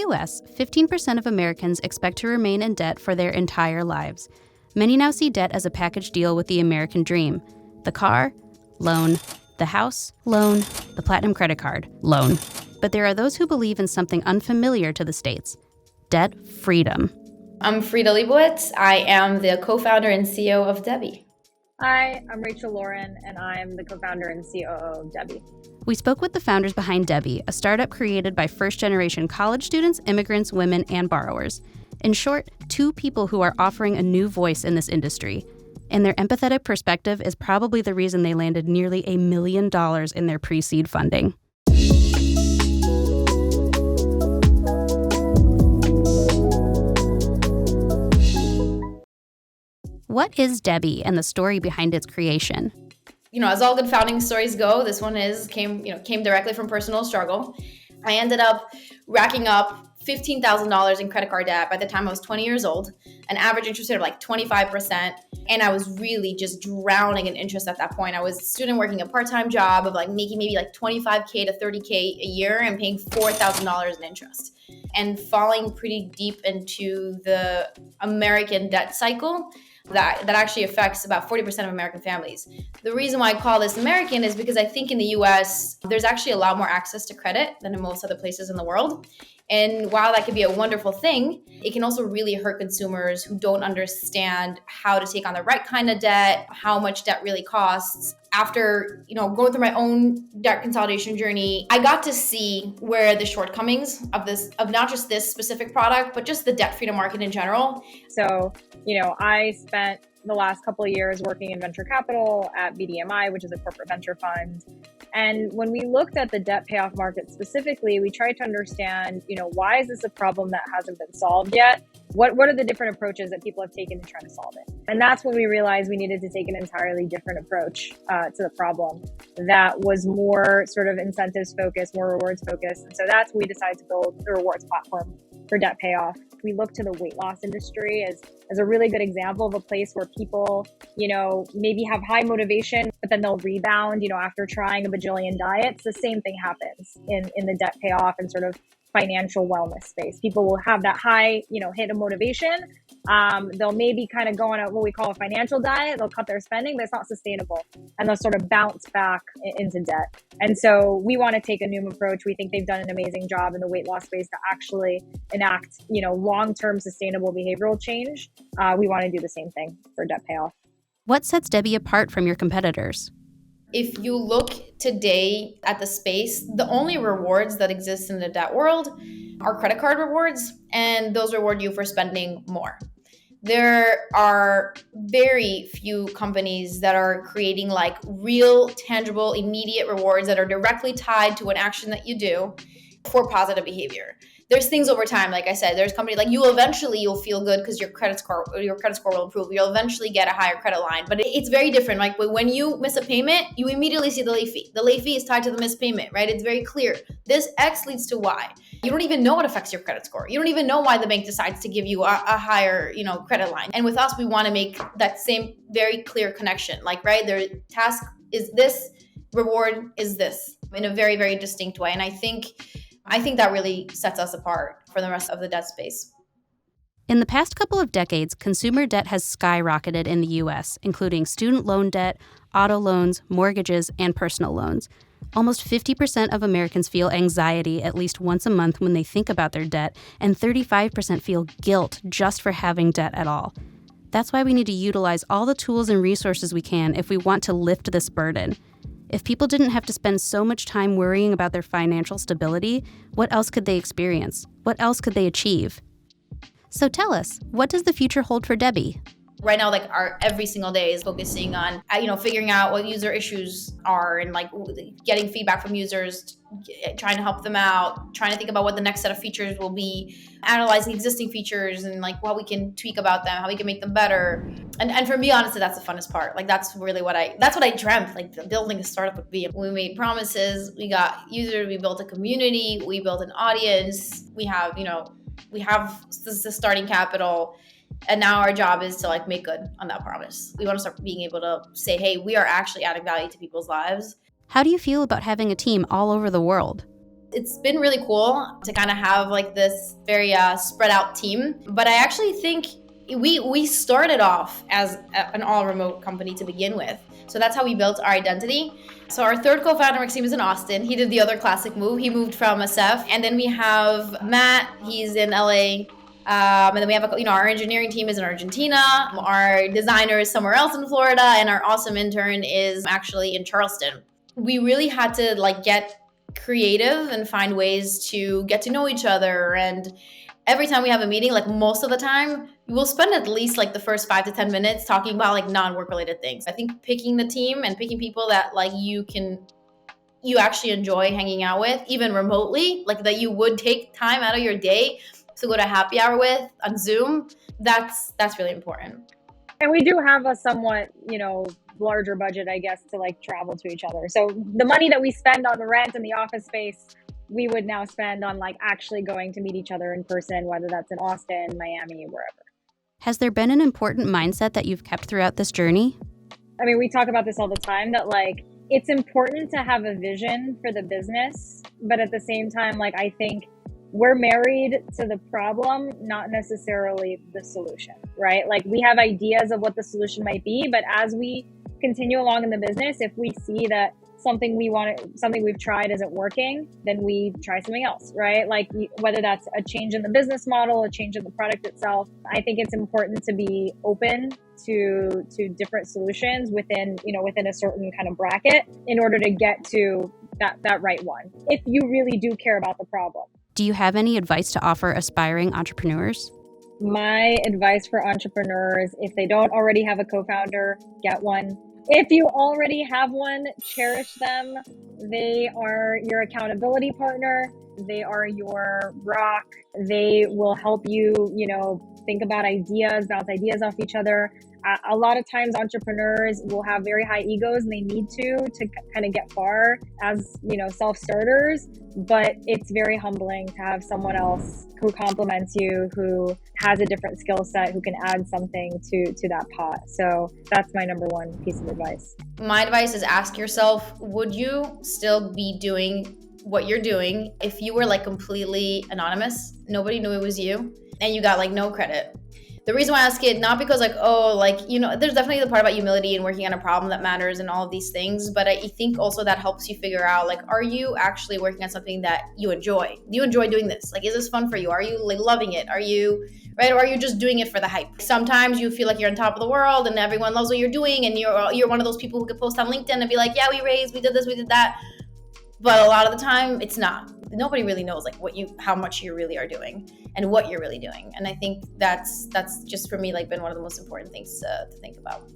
US, 15% of Americans expect to remain in debt for their entire lives. Many now see debt as a package deal with the American dream. The car? Loan. The house? Loan. The platinum credit card? Loan. But there are those who believe in something unfamiliar to the States: debt freedom. I'm Frida Leibowitz. I am the co-founder and CEO of Debbie. Hi, I'm Rachel Lauren, and I'm the co-founder and COO of Debbie. We spoke with the founders behind Debbie, a startup created by first-generation college students, immigrants, women, and borrowers. In short, two people who are offering a new voice in this industry. And their empathetic perspective is probably the reason they landed nearly $1 million in their pre-seed funding. What is Debbie and the story behind its creation? As all good founding stories go, this one came directly from personal struggle. I ended up racking up $15,000 in credit card debt by the time I was 20 years old, an average interest rate of like 25%. And I was really just drowning in interest at that point. I was a student working a part-time job of making maybe $25K to $30K a year and paying $4,000 in interest and falling pretty deep into the American debt cycle that actually affects about 40% of American families. The reason why I call this American is because I think in the US, there's actually a lot more access to credit than in most other places in the world. And while that could be a wonderful thing, it can also really hurt consumers who don't understand how to take on the right kind of debt, how much debt really costs. After, going through my own debt consolidation journey, I got to see where the shortcomings of not just this specific product, but just the debt freedom market in general. So, I spent the last couple of years working in venture capital at BDMI, which is a corporate venture fund. And when we looked at the debt payoff market specifically, we tried to understand, why is this a problem that hasn't been solved yet? What are the different approaches that people have taken to try to solve it? And that's when we realized we needed to take an entirely different approach to the problem that was more sort of incentives focused, more rewards focused. And so that's when we decided to build the rewards platform for debt payoff. We look to the weight loss industry as a really good example of a place where people, maybe have high motivation, but then they'll rebound, after trying a bajillion diets. The same thing happens in the debt payoff and sort of financial wellness space. People will have that high, hit of motivation. They'll maybe kind of go on what we call a financial diet. They'll cut their spending, but it's not sustainable. And they'll sort of bounce back into debt. And so we want to take a new approach. We think they've done an amazing job in the weight loss space to actually enact, long-term sustainable behavioral change. We want to do the same thing for debt payoff. What sets Debbie apart from your competitors? If you look today at the space, the only rewards that exist in the debt world are credit card rewards, and those reward you for spending more. There are very few companies that are creating real, tangible, immediate rewards that are directly tied to an action that you do for positive behavior. There's things over time, like I said, there's companies you'll feel good because your credit score will improve. You'll eventually get a higher credit line, but it's very different. When you miss a payment, you immediately see the late fee. The late fee is tied to the missed payment, right? It's very clear. This X leads to Y. You don't even know what affects your credit score. You don't even know why the bank decides to give you a higher, credit line. And with us, we want to make that same very clear connection. Their task is this, reward is this, in a very, very distinct way. And I think that really sets us apart from the rest of the debt space. In the past couple of decades, consumer debt has skyrocketed in the U.S., including student loan debt, auto loans, mortgages, and personal loans. Almost 50% of Americans feel anxiety at least once a month when they think about their debt, and 35% feel guilt just for having debt at all. That's why we need to utilize all the tools and resources we can if we want to lift this burden. If people didn't have to spend so much time worrying about their financial stability, what else could they experience? What else could they achieve? So tell us, what does the future hold for Debbie? Right now, our every single day is focusing on, figuring out what user issues are and getting feedback from users, trying to help them out, trying to think about what the next set of features will be, analyzing existing features and what we can tweak about them, how we can make them better. And for me, honestly, that's the funnest part. That's really what I dreamt, building a startup would be. We made promises, we got users, we built a community, we built an audience, we have the starting capital. And now our job is to make good on that promise. We want to start being able to say, hey, we are actually adding value to people's lives. How do you feel about having a team all over the world? It's been really cool to kind of have like this very spread out team. But I actually think we started off as an all remote company to begin with. So that's how we built our identity. So our third co-founder, Maxime, is in Austin. He did the other classic move. He moved from SF. And then we have Matt. He's in LA. And then we have, our engineering team is in Argentina. Our designer is somewhere else in Florida. And our awesome intern is actually in Charleston. We really had to like get creative and find ways to get to know each other. And every time we have a meeting, like most of the time, we'll spend at least like the first 5 to 10 minutes talking about like non-work related things. I think picking the team and picking people that like you actually enjoy hanging out with, even remotely, like that you would take time out of your day to go to happy hour with on Zoom, that's really important. And we do have a somewhat, larger budget, I guess, to like travel to each other. So the money that we spend on the rent and the office space, we would now spend on like actually going to meet each other in person, whether that's in Austin, Miami, wherever. Has there been an important mindset that you've kept throughout this journey? I mean, we talk about this all the time, that like it's important to have a vision for the business, but at the same time, like I think we're married to the problem, not necessarily the solution, right? Like we have ideas of what the solution might be, but as we continue along in the business, if we see that something we've tried isn't working, then we try something else, right? Like whether that's a change in the business model, a change in the product itself. I think it's important to be open to different solutions within a certain kind of bracket in order to get to that right one, if you really do care about the problem. Do you have any advice to offer aspiring entrepreneurs? My advice for entrepreneurs, if they don't already have a co-founder, get one. If you already have one, cherish them. They are your accountability partner. They are your rock. They will help you, think about ideas, bounce ideas off each other. A lot of times entrepreneurs will have very high egos and they need to kind of get far as, self-starters, but it's very humbling to have someone else who complements you, who has a different skill set, who can add something to that pot. So that's my number one piece of advice. My advice is ask yourself, would you still be doing what you're doing if you were like completely anonymous, nobody knew it was you, and you got like no credit? The reason why I ask it, not because there's definitely the part about humility and working on a problem that matters and all of these things, but I think also that helps you figure out, like, are you actually working on something that you enjoy? Do you enjoy doing this? Like, is this fun for you? Are you like loving it? Are you, right? Or are you just doing it for the hype? Sometimes you feel like you're on top of the world and everyone loves what you're doing, and you're one of those people who could post on LinkedIn and be like, yeah, we raised, we did this, we did that. But a lot of the time it's not. Nobody really knows like how much you really are doing and what you're really doing. And I think that's just for me like been one of the most important things to think about.